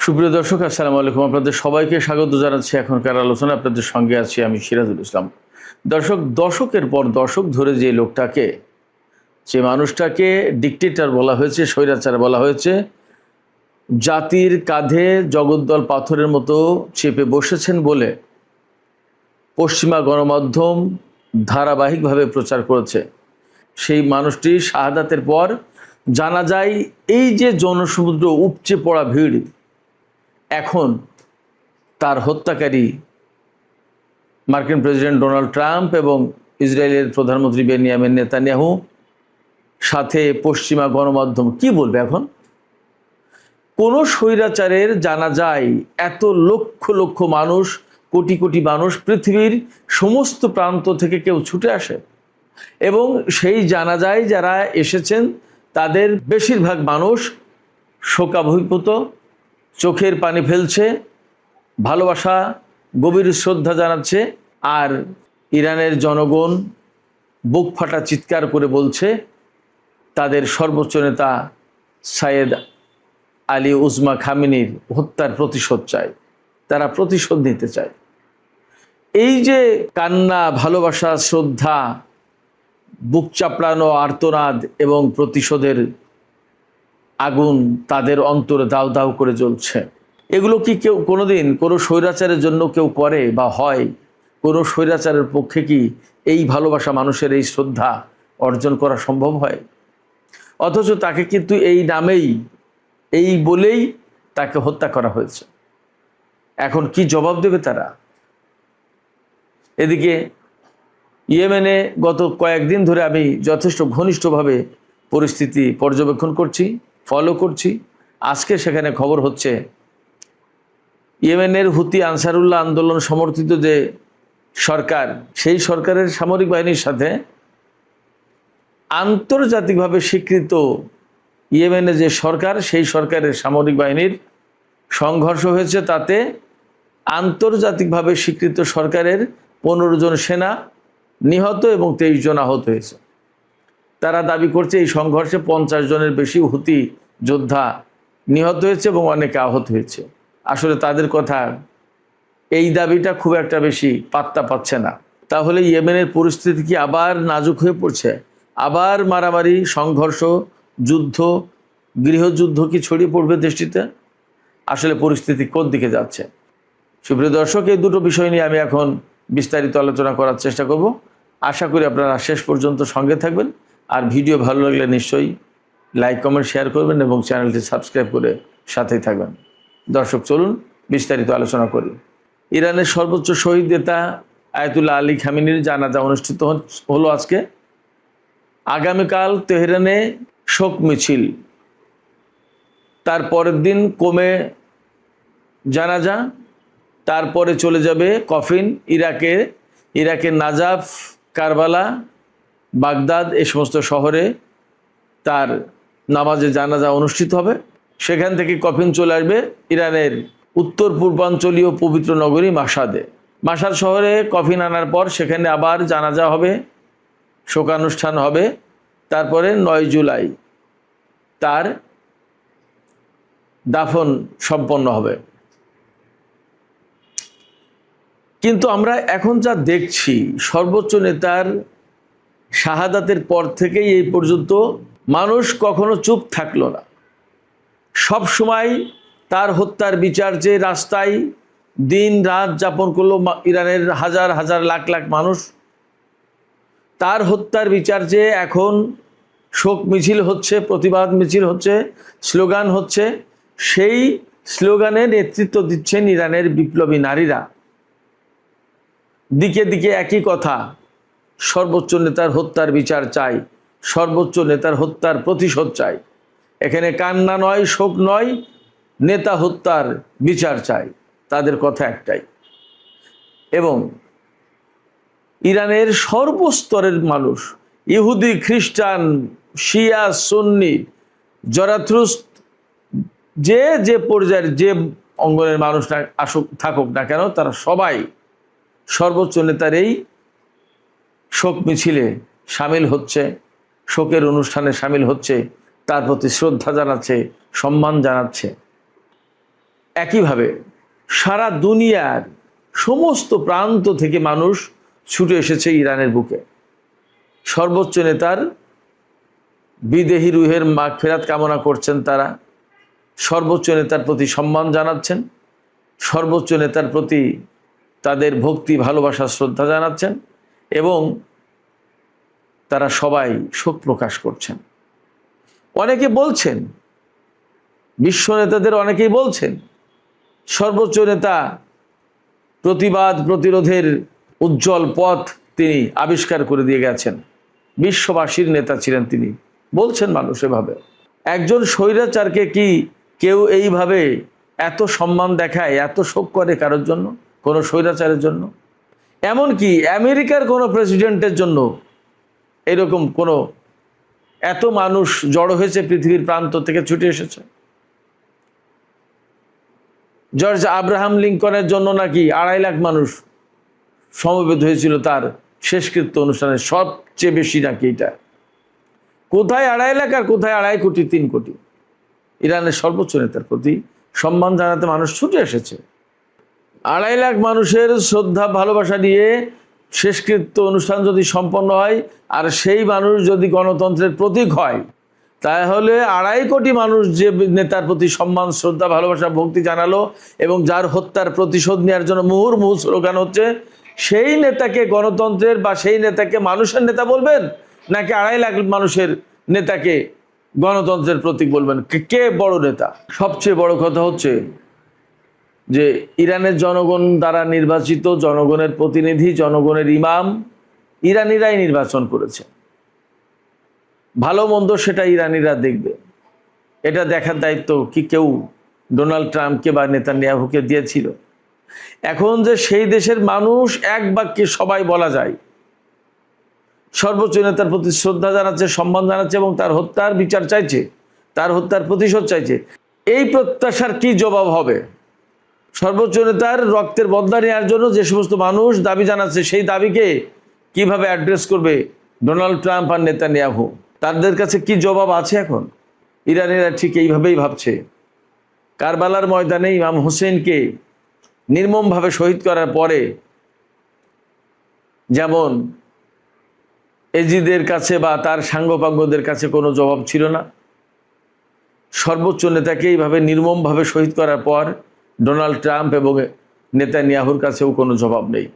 সুপ্রিয় দর্শক, আসসালামু আলাইকুম। আপনাদের সবাইকে স্বাগত জানাচ্ছি এখনকার আলোচনা। আপনাদের সঙ্গে আছি আমি সিরাজুল ইসলাম। দর্শক, দশকের পর দশক ধরে যে মানুষটাকে ডিকটেটর বলা হয়েছে, স্বৈরাচার বলা হয়েছে, জাতির কাঁধে জগদ্দল পাথরের মতো চেপে বসেছেন বলে পশ্চিমা গণমাধ্যম ধারাবাহিকভাবে প্রচার করেছে। সেই মানুষটি শাহাদাতের পর জানা যায় এই যে জনসমুদ্র উপচে পড়া ভিড়, এখন তার হত্যাকারী মার্কিন প্রেসিডেন্ট ডোনাল্ড ট্রাম্প এবং ইসরায়েলের প্রধানমন্ত্রী বেনিয়ামিন নেতানিয়াহু, সাথে পশ্চিমা গণমাধ্যম কি বলবে এখন? কোনো স্বৈরাচারের জানা যায় এত লক্ষ লক্ষ মানুষ, কোটি কোটি মানুষ পৃথিবীর সমস্ত প্রান্ত থেকে কেউ ছুটে আসে এবং সেই জানাজায় যারা এসেছেন তাদের বেশিরভাগ মানুষ শোকাভিভূত, চোখের পানি ফেলছে, ভালোবাসা, গভীর শ্রদ্ধা জানাচ্ছে। আর ইরানের জনগণ বুক ফাটা চিৎকার করে বলছে তাদের সর্বোচ্চ নেতা সাইয়েদ আলী উজমা খামেনির হত্যার প্রতিশোধ চায়, তারা প্রতিশোধ নিতে চায়। এই যে কান্না, ভালোবাসা, শ্রদ্ধা, বুক চাপড়ানো আর্তনাদ এবং প্রতিশোধের আগুন তাদের অন্তরে দাউ দাউ করে জ্বলছে। এগুলো কি কেউ কোনোদিন কোনো স্বৈরাচারের জন্য কেউ করে বা হয়? কোনো স্বৈরাচারের পক্ষে কি এই ভালোবাসা, মানুষের এই শ্রদ্ধা অর্জন করা সম্ভব হয়? অথচ তাকে কিন্তু এই নামেই, এই বলেই তাকে হত্যা করা হয়েছে। এখন কি জবাব দেবে তারা? এদিকে ইয়েমেনে গত কয়েকদিন ধরে আমি যথেষ্ট ঘনিষ্ঠভাবে পরিস্থিতি পর্যবেক্ষণ করছি, ফলো করছি। আজকে সেখানে খবর হচ্ছে ইয়েমেনের হুতি আনসারুল্লাহ আন্দোলন সমর্থিত যে সরকার, সেই সরকারের সামরিক বাহিনীর সাথে আন্তর্জাতিকভাবে স্বীকৃত ইয়েমেনে যে সরকার, সেই সরকারের সামরিক বাহিনীর সংঘর্ষ হয়েছে। তাতে আন্তর্জাতিকভাবে স্বীকৃত সরকারের 15 জন সেনা নিহত এবং 23 জন আহত হয়েছে। তারা দাবি করছে এই সংঘর্ষে 50 জনের বেশি হুতি যোদ্ধা নিহত হয়েছে এবং অনেকে আহত হয়েছে। আসলে তাদের কথা, এই দাবিটা খুব একটা বেশি পাত্তা পাচ্ছে না। তাহলে ইয়েমেনের পরিস্থিতি কি আবার নাজুক হয়ে পড়ছে? আবার মারামারি, সংঘর্ষ, যুদ্ধ, গৃহযুদ্ধ কি ছড়িয়ে পড়বে দেশটিতে? আসলে পরিস্থিতি কোন দিকে যাচ্ছে? সুপ্রিয় দর্শক, এই দুটো বিষয় নিয়ে আমি এখন বিস্তারিত আলোচনা করার চেষ্টা করব। আশা করি আপনারা শেষ পর্যন্ত সঙ্গে থাকবেন। আর ভিডিও ভালো লাগলে নিশ্চয়ই লাইক, কমেন্ট, শেয়ার করবেন এবং চ্যানেলটি সাবস্ক্রাইব করে সাথেই থাকবেন। দর্শক, চলুন বিস্তারিত আলোচনা করি। ইরানের সর্বোচ্চ শহীদ নেতা আয়াতুল্লাহ আলী খামেনির জানাজা অনুষ্ঠিত হলো আজকে। আগামীকাল তেহরানে শোক মিছিল, তার পরের দিন কোমে জানাজা, তারপরে চলে যাবে কফিন ইরাকের নাজাফ, কারবালা, বাগদাদ, এই সমস্ত শহরে তার নামাজে জানাজা অনুষ্ঠিত হবে। সেখান থেকে কফিন চলে আসবে ইরানের উত্তর পূর্বাঞ্চলীয় পবিত্র নগরী মাশহাদে। মাশহাদ শহরে কফিন আনার পর সেখানে আবার জানাজা হবে, শোকানুষ্ঠান হবে। তারপরে 9 জুলাই তার দাফন সম্পন্ন হবে। কিন্তু আমরা এখন যা দেখছি, সর্বোচ্চ নেতার শাহাদাতের পর থেকেই এই পর্যন্ত মানুষ কখনো চুপ থাকলো না। সব সময় তার হত্যার বিচার চেয়ে রাস্তায় দিন রাত যাপন করলো ইরানের হাজার হাজার লাখ লাখ মানুষ। তার হত্যার বিচার চেয়ে এখন শোক মিছিল হচ্ছে, প্রতিবাদ মিছিল হচ্ছে, স্লোগান হচ্ছে। সেই স্লোগানে নেতৃত্ব দিচ্ছেন ইরানের বিপ্লবী নারীরা। দিকে দিকে একই কথা, সর্বোচ্চ নেতার হত্যার বিচার চাই, সর্বোচ্চ নেতার হত্যার প্রতিশোধ চাই। এখানে কান্না নয়, শোক নয়, নেতা হত্যার বিচার চাই। তাদের কথা একটাই। এবং ইরানের সর্বস্তরের মানুষ, ইহুদি, খ্রিস্টান, শিয়া, সুন্নি, জরাথ্রুস্ট, যে পর্যায়ের যে অঙ্গনের মানুষ আসুক থাকুক না কেন, তারা সবাই সর্বোচ্চ নেতার এই শোক মিছিলে সামিল হচ্ছে, শোকের অনুষ্ঠানে সামিল হচ্ছে, তার প্রতি শ্রদ্ধা জানাচ্ছে, সম্মান জানাচ্ছে। একইভাবে সারা দুনিয়ার সমস্ত প্রান্ত থেকে মানুষ ছুটে এসেছে ইরানের বুকে। সর্বোচ্চ নেতার বিদেহী রুহের মাগফিরাত কামনা করছেন তারা, সর্বোচ্চ নেতার প্রতি সম্মান জানাচ্ছেন, সর্বোচ্চ নেতার প্রতি তাদের ভক্তি, ভালোবাসা, শ্রদ্ধা জানাচ্ছেন এবং তারা সবাই শোক প্রকাশ করছেন। অনেকে বলছেন, বিশ্ব নেতাদের অনেকেই বলছেন, সর্বোচ্চ নেতা প্রতিবাদ প্রতিরোধের উজ্জ্বল পথ তিনি আবিষ্কার করে দিয়ে গেছেন, বিশ্ববাসীর নেতা ছিলেন তিনি, বলছেন মানুষ এভাবে। একজন স্বৈরাচারকে কি কেউ এইভাবে এত সম্মান দেখায়, এত শোক করে কারোর জন্য, কোনো স্বৈরাচারের জন্য? এমনকি আমেরিকার কোনো প্রেসিডেন্টের জন্য এরকম কোনো এত মানুষ জড়ো হয়েছে, পৃথিবীর প্রান্ত থেকে ছুটে এসেছে? জর্জ আব্রাহাম লিঙ্কনের জন্য নাকি 2.5 লাখ মানুষ সমবেত হয়েছিল তার শেষকৃত্য অনুষ্ঠানে, সবচেয়ে বেশি নাকি এটা। কোথায় 2.5 লাখ আর কোথায় 2.5 কোটি, 3 কোটি? ইরানের সর্বোচ্চ নেতার প্রতি সম্মান জানাতে মানুষ ছুটে এসেছে। 2.5 লাখ মানুষের শ্রদ্ধা ভালোবাসা নিয়ে শেষকৃত্য অনুষ্ঠান যদি সম্পন্ন হয়, আর সেই মানুষ যদি গণতন্ত্রের প্রতীক হয়, তাহলে 2.5 কোটি মানুষ যে নেতার প্রতি সম্মান, শ্রদ্ধা, ভালোবাসা, ভক্তি জানালো এবং যার হত্যার প্রতিশোধ নেওয়ার জন্য মুহুর্মুহু স্লোগান হচ্ছে, সেই নেতাকে গণতন্ত্রের বা সেই নেতাকে মানুষের নেতা বলবেন, নাকি 2.5 লাখ মানুষের নেতাকে গণতন্ত্রের প্রতীক বলবেন? কে বড় নেতা? সবচেয়ে বড় কথা হচ্ছে যে ইরানের জনগণ দ্বারা নির্বাচিত, জনগণের প্রতিনিধি, জনগণের ইমাম ইরানিরাই নির্বাচন করেছে। ভালো মন্দ সেটা ইরানিরা দেখবে। এটা দেখার দায়িত্ব কি কেউ ডোনাল্ড ট্রাম্পকে বা নেতানিয়াহুকে দিয়েছিল? এখন যে সেই দেশের মানুষ এক বাক্যে সবাই বলা যায় সর্বোচ্চ নেতার প্রতি শ্রদ্ধা জানাচ্ছে, সম্মান জানাচ্ছে এবং তার হত্যার বিচার চাইছে, তার হত্যার প্রতিশোধ চাইছে, এই প্রত্যাশার কি জবাব হবে? সর্বোচ্চ নেতার রক্তের বদলা নেওয়ার জন্য যে সমস্ত মানুষ দাবি জানাচ্ছে, সেই দাবিকে কিভাবে অ্যাড্রেস করবে ডোনাল্ড ট্রাম্প আর নেতানিয়াহু? তাদের কাছে কি জবাব আছে এখন? ইরানিরা ঠিক এইভাবেই ভাবছে। কারবালার ময়দানে ইমাম হোসেনকে নির্মমভাবে শহীদ করার পরে যেমন এজিদের কাছে বা তার সাঙ্গপাঙ্গদের কাছে কোনো জবাব ছিল না, সর্বোচ্চ নেতাকে এইভাবে নির্মমভাবে শহীদ করার পর ডোনাল্ড ট্রাম্প এবং নেতানিয়াহুর কাছেও কোনো জবাব নেই।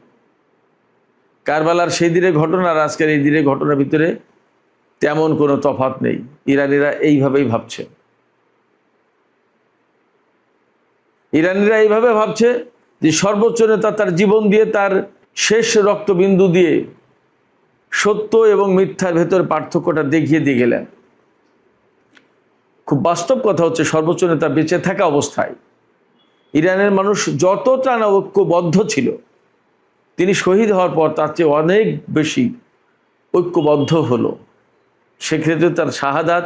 কারবালার সেই দিনের ঘটনা আর আজকের এই দিনের ঘটনার ভিতরে তেমন কোনো তফাৎ নেই। ইরানিরা এইভাবেই ভাবছে। ইরানিরা এইভাবে ভাবছে যে সর্বোচ্চ নেতা তার জীবন দিয়ে, তার শেষ রক্তবিন্দু দিয়ে সত্য এবং মিথ্যার ভেতর পার্থক্যটা দেখিয়ে দিয়ে গেলেন। খুব বাস্তব কথা হচ্ছে, সর্বোচ্চ নেতা বেঁচে থাকা অবস্থায় ইরানের মানুষ যতটা না ঐক্যবদ্ধ ছিল, তিনি শহীদ হওয়ার পর তার চেয়ে অনেক বেশি ঐক্যবদ্ধ হলো। সেক্ষেত্রে তার শাহাদাত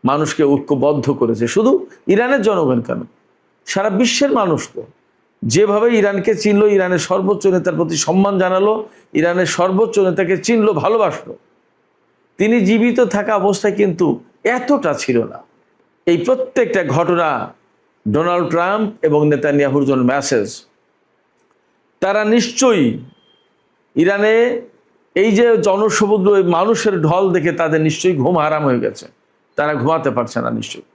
মানুষকে ঐক্যবদ্ধ করেছে। শুধু ইরানের জনগণ কেন, সারা বিশ্বের মানুষ তো যেভাবে ইরানকে চিনলো, ইরানের সর্বোচ্চ নেতার প্রতি সম্মান জানালো, ইরানের সর্বোচ্চ নেতাকে চিনলো, ভালোবাসলো, তিনি জীবিত থাকা অবস্থায় কিন্তু এতটা ছিল না। এই প্রত্যেকটা ঘটনা ডোনাল্ড ট্রাম্প এবং নেতানিয়াহুর জন্য মেসেজ। তারা নিশ্চয়ই ইরানে এই যে জনসমুদ্র, মানুষের ঢল দেখে তাদের নিশ্চয়ই ঘুম হারাম হয়ে গেছে, তারা ঘুমাতে পারছে না। নিশ্চয়ই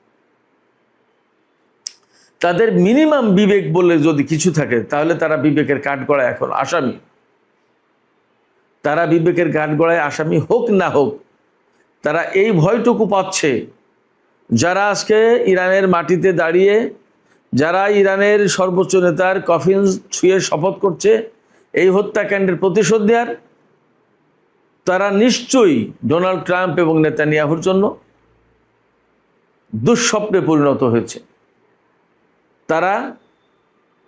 তাদের মিনিমাম বিবেক বলে যদি কিছু থাকে, তাহলে তারা বিবেকের কাঠগড়ায় এখন আসামি। তারা বিবেকের কাঠগড়ায় আসামি হোক না হোক, তারা এই ভয়টুকু পাচ্ছে, যারা আজকে ইরানের মাটিতে দাঁড়িয়ে, যারা ইরানের সর্বোচ্চ নেতার কফিন ছুঁয়ে শপথ করছে এই হত্যাকাণ্ডের প্রতিশোধ নেওয়ার, তারা নিশ্চয়ই ডোনাল্ড ট্রাম্প এবং নেতানিয়াহুর জন্য দুঃস্বপ্নে পরিণত হয়েছে। তারা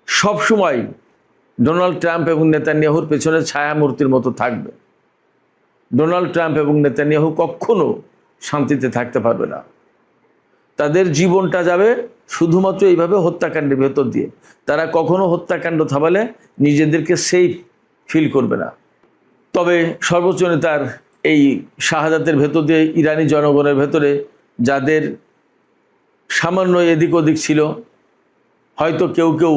সবসময় ডোনাল্ড ট্রাম্প এবং নেতানিয়াহুর পেছনে ছায়ামূর্তির মতো থাকবে। ডোনাল্ড ট্রাম্প এবং নেতানিয়াহু কখনো শান্তিতে থাকতে পারবে না। তাদের জীবনটা যাবে শুধুমাত্র এইভাবে হত্যাকাণ্ডের ভেতর দিয়ে। তারা কখনো হত্যাকাণ্ড থামালে নিজেদেরকে সেফ ফিল করবে না। তবে সর্বোচ্চ নেতার এই শাহাদাতের ভেতর দিয়ে ইরানি জনগণের ভেতরে যাদের সামান্য এদিক ওদিক ছিল, হয়তো কেউ কেউ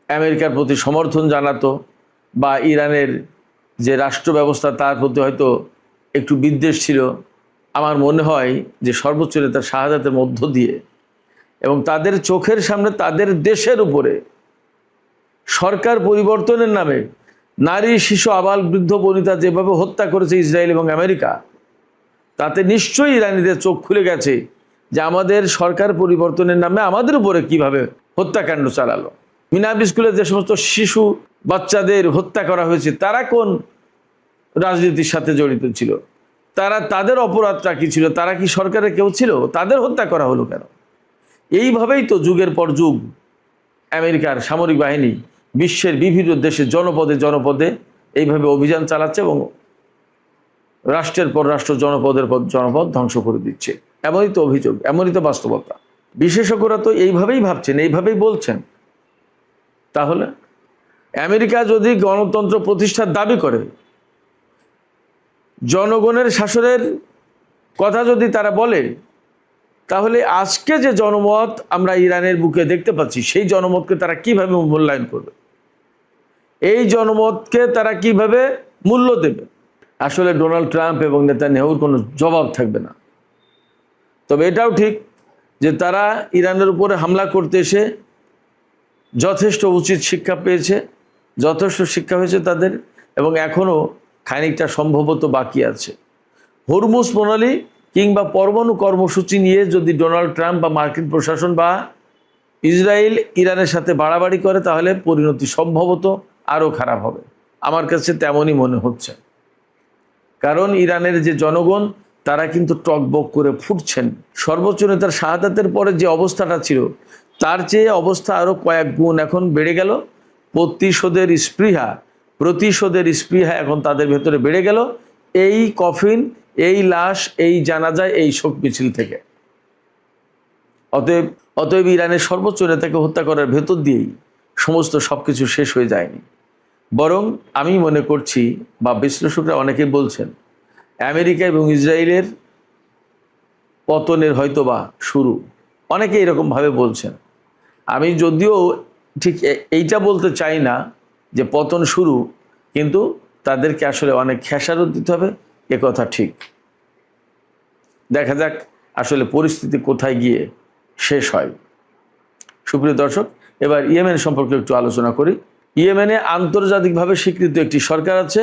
আমেরিকার প্রতি সমর্থন জানাতো বা ইরানের যে রাষ্ট্র ব্যবস্থা তার প্রতি হয়তো একটু বিদ্বেষ ছিল। আমার মনে হয় যে সর্বোচ্চ নেতা শাহাদাতের মধ্য দিয়ে এবং তাদের চোখের সামনে তাদের দেশের উপরে সরকার পরিবর্তনের নামে নারী, শিশু, আবাল, বৃদ্ধ, বনিতা যেভাবে হত্যা করেছে ইসরায়েল এবং আমেরিকা, তাতে নিশ্চয়ই ইরানিদের চোখ খুলে গেছে যে আমাদের সরকার পরিবর্তনের নামে আমাদের উপরে কিভাবে হত্যাকাণ্ড চালালো। মিনাব স্কুলে যে সমস্ত শিশু বাচ্চাদের হত্যা করা হয়েছে তারা কোন রাজনীতির সাথে জড়িত ছিল? তাদের অপরাধটা কি ছিল? তারা কি সরকারের কেউ ছিল? তাদের হত্যা করা হলো কেন? এইভাবেই তো যুগের পর যুগ আমেরিকার সামরিক বাহিনী বিশ্বের বিভিন্ন দেশে জনপদে জনপদে এইভাবে অভিযান চালাচ্ছে এবং রাষ্ট্রের পর রাষ্ট্র, জনপদের পর জনপদ ধ্বংস করে দিচ্ছে। এমনই তো অভিযোগ, এমনই তো বাস্তবতা। বিশেষজ্ঞরা তো এইভাবেই ভাবছেন, এইভাবেই বলছেন। তাহলে আমেরিকা যদি গণতন্ত্র প্রতিষ্ঠার দাবি করে, জনগণের শাসনের কথা যদি তারা বলে, তাহলে আজকে যে জনমত আমরা ইরানের বুকে দেখতে পাচ্ছি সেই জনমতকে তারা কিভাবে মূল্যায়ন করবে? এই জনমতকে তারা কিভাবে মূল্য দেবে? আসলে ডোনাল্ড ট্রাম্প এবং নেতানিয়াহুর কোনো জবাব থাকবে না। তবে এটাও ঠিক যে তারা ইরানের উপরে হামলা করতে এসে যথেষ্ট উচিত শিক্ষা পেয়েছে, যথেষ্ট শিক্ষা হয়েছে তাদের, এবং এখনও খানিকটা সম্ভবত বাকি আছে। হরমুজ প্রণালী কিংবা পরমাণু কর্মসূচি নিয়ে যদি ডোনাল্ড ট্রাম্প বা মার্কিন প্রশাসন বা ইসরায়েল ইরানের সাথে বাড়াবাড়ি করে, তাহলে পরিণতি সম্ভবত আরও খারাপ হবে। আমার কাছে তেমনই মনে হচ্ছে। কারণ ইরানের যে জনগণ তারা কিন্তু টকবক করে ফুটছেন। সর্বোচ্চ নেতার শাহাদাতের পরে যে অবস্থাটা ছিল তার চেয়ে অবস্থা আরও কয়েক গুণ এখন বেড়ে গেল। প্রতিশোধের স্পৃহা এখন তাদের ভেতরে বেড়ে গেল এই কফিন, এই লাশ, এই জানাজায়, এই শোক মিছিল থেকে। অতএব ইরানের সর্বোচ্চ নেতাকে হত্যা করার ভেতর দিয়েই সমস্ত সবকিছু শেষ হয়ে যায়নি। বরং আমি মনে করছি, বা বিশ্লেষকরা অনেকে বলছেন, আমেরিকা এবং ইসরায়েলের পতনের হয়তোবা শুরু। অনেকে এরকমভাবে বলছেন। আমি যদিও ঠিক এইটা বলতে চাই না যে পতন শুরু, কিন্তু তাদেরকে আসলে অনেক খেসারত দিতে হবে, এ কথা ঠিক। দেখা যাক আসলে পরিস্থিতি কোথায় গিয়ে শেষ হয়। সুপ্রিয় দর্শক, এবার ইয়েমেন সম্পর্কে একটু আলোচনা করি। ইয়েমেনে আন্তর্জাতিকভাবে স্বীকৃত একটি সরকার আছে,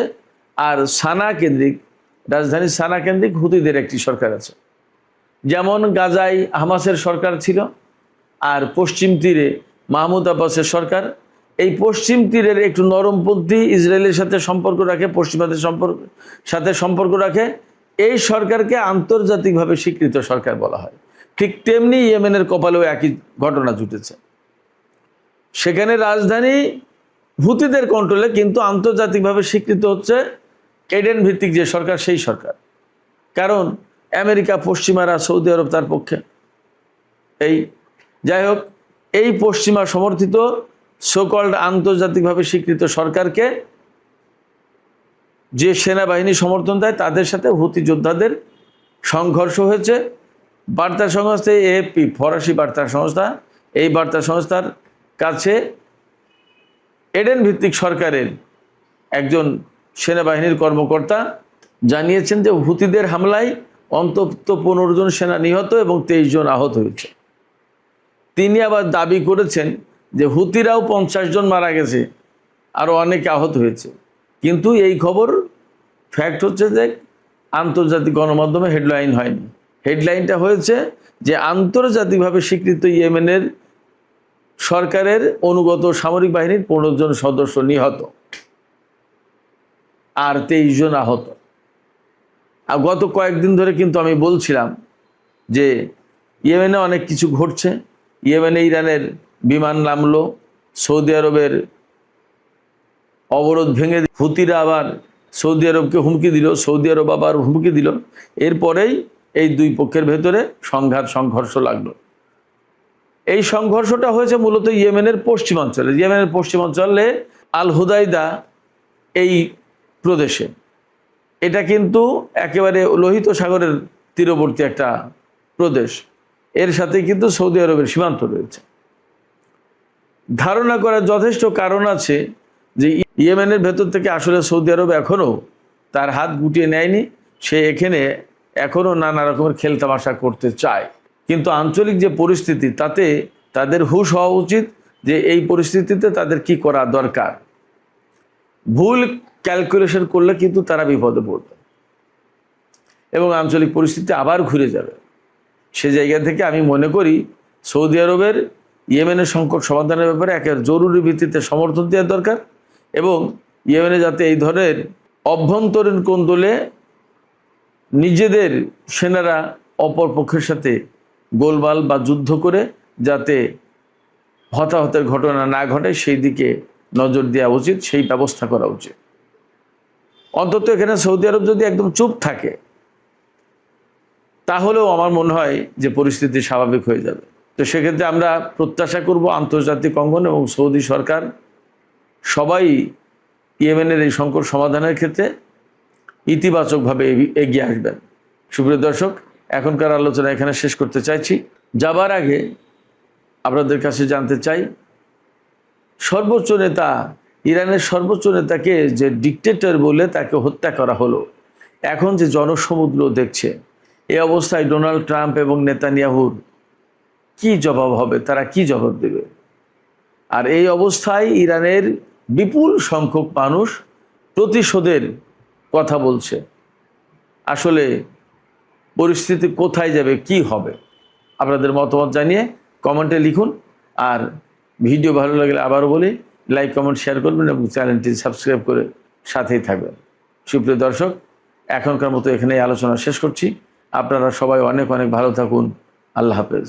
আর রাজধানী সানা কেন্দ্রিক হুতিদের একটি সরকার আছে। যেমন গাজায় হামাসের সরকার ছিল, আর পশ্চিম তীরে মাহমুদ আব্বাসের সরকার। এই পশ্চিম তীরের একটু নরমপন্থী ইসরায়েলের সাথে সম্পর্ক রাখে, পশ্চিমাদের সাথে সম্পর্ক রাখে, এই সরকারকে আন্তর্জাতিকভাবে স্বীকৃত সরকার বলা হয়। ঠিক তেমনি ইয়েমেনের কপালেও একই ঘটনা ঘটেছে। সেখানে রাজধানী হুতিদের কন্ট্রোলে, কিন্তু আন্তর্জাতিকভাবে স্বীকৃত হচ্ছে এডেন ভিত্তিক যে সরকার, সেই সরকার। কারণ আমেরিকা, পশ্চিমারা, সৌদি আরব তার পক্ষে। যাই হোক, এই পশ্চিমা সমর্থিত সোকল্ড আন্তর্জাতিকভাবে স্বীকৃত সরকারকে যে সেনাবাহিনী সমর্থন দেয়, তাদের সাথে হুতি যোদ্ধাদের সংঘর্ষ হয়েছে। বার্তা সংস্থা এএফপি, ফরাসি বার্তা সংস্থা, এই বার্তা সংস্থার কাছে এডেন ভিত্তিক সরকারের একজন সেনাবাহিনীর কর্মকর্তা জানিয়েছেন যে হুতিদের হামলায় অন্তত 15 জন সেনা নিহত এবং 23 জন আহত হয়েছে। তিনি আবার দাবি করেছেন যে হুতিরাও 50 জন মারা গেছে, আরও অনেকে আহত হয়েছে। কিন্তু এই খবর ফ্যাক্ট হচ্ছে যে আন্তর্জাতিক গণমাধ্যমে হেডলাইন হয়নি। হেডলাইনটা হয়েছে যে আন্তর্জাতিকভাবে স্বীকৃত ইয়েমেনের সরকারের অনুগত সামরিক বাহিনীর 15 জন সদস্য নিহত আর 23 জন আহত। আর গত কয়েকদিন ধরে কিন্তু আমি বলছিলাম যে ইয়েমেনে অনেক কিছু ঘটছে। ইয়েমেনে ইরানের বিমান নামলো, সৌদি আরবের অবরোধ ভেঙে হুতিরা আবার সৌদি আরবকে হুমকি দিল, সৌদি আরব আবার হুমকি দিল। এরপরেই এই দুই পক্ষের ভেতরে সংঘর্ষ লাগলো। এই সংঘর্ষটা হয়েছে মূলত ইয়েমেনের পশ্চিমাঞ্চলে। ইয়েমেনের পশ্চিমাঞ্চলে আল হুদাইদা এই প্রদেশে। এটা কিন্তু একেবারে লোহিত সাগরের তীরবর্তী একটা প্রদেশ। এর সাথে কিন্তু সৌদি আরবের সীমান্ত রয়েছে। ধারণা করার যথেষ্ট কারণ আছে যে ইয়েমেনের ভেতর থেকে আসলে সৌদি আরব এখনও তার হাত গুটিয়ে নেয়নি। সে এখানে এখনও নানা রকমের খেলতামাশা করতে চায়, কিন্তু আঞ্চলিক যে পরিস্থিতি তাতে তাদের হুঁশ হওয়া উচিত যে এই পরিস্থিতিতে তাদের কি করা দরকার। ভুল ক্যালকুলেশন করলে কিন্তু তারা বিপদে পড়বে এবং আঞ্চলিক পরিস্থিতি আবার ঘুরে যাবে। সে জায়গা থেকে আমি মনে করি সৌদি আরবের ইয়েমেনের সংকট সমাধানের ব্যাপারে একের জরুরি ভিত্তিতে সমর্থন দেওয়া দরকার এবং ইয়েমেনে যাতে এই ধরনের অভ্যন্তরীণ কোন্দলে নিজেদের সেনারা অপর পক্ষের সাথে গোলমাল বা যুদ্ধ করে যাতে হতাহতের ঘটনা না ঘটে সেই দিকে নজর দেওয়া উচিত, সেই ব্যবস্থা করা উচিত। অন্তত এখানে সৌদি আরব যদি একদম চুপ থাকে তাহলেও আমার মনে হয় যে পরিস্থিতি স্বাভাবিক হয়ে যাবে। তো সেক্ষেত্রে আমরা প্রত্যাশা করব আন্তর্জাতিক অঙ্গন এবং সৌদি সরকার সবাই ইয়েমেনের এই সংকট সমাধানের ক্ষেত্রে ইতিবাচকভাবে এগিয়ে আসবেন। সুপ্রিয় দর্শক, এখনকার আলোচনা এখানে শেষ করতে চাইছি। যাবার আগে আপনাদের কাছে জানতে চাই, সর্বোচ্চ নেতা, ইরানের সর্বোচ্চ নেতাকে যে ডিক্টেটর বলে তাকে হত্যা করা হলো, এখন যে জনসমুদ্র দেখছে, এই অবস্থায় ডোনাল্ড ট্রাম্প এবং নেতানিয়াহুর কি জবাব হবে? তারা কি জবাব দেবে? আর এই অবস্থায় ইরানের বিপুল সংখ্যক মানুষ প্রতিশোধের কথা বলছে। আসলে পরিস্থিতি কোথায় যাবে, কি হবে? আপনাদের মতামত জানিয়ে কমেন্টে লিখুন। আর ভিডিও ভালো লাগলে আবারও বলি, লাইক কমেন্ট শেয়ার করবেন এবং চ্যানেলটি সাবস্ক্রাইব করে সাথেই থাকবেন। সুপ্রিয় দর্শক, এখনকার মতো এখানেই আলোচনা শেষ করছি। আপনারা সবাই অনেক অনেক ভালো থাকুন। আল্লাহ হাফেজ।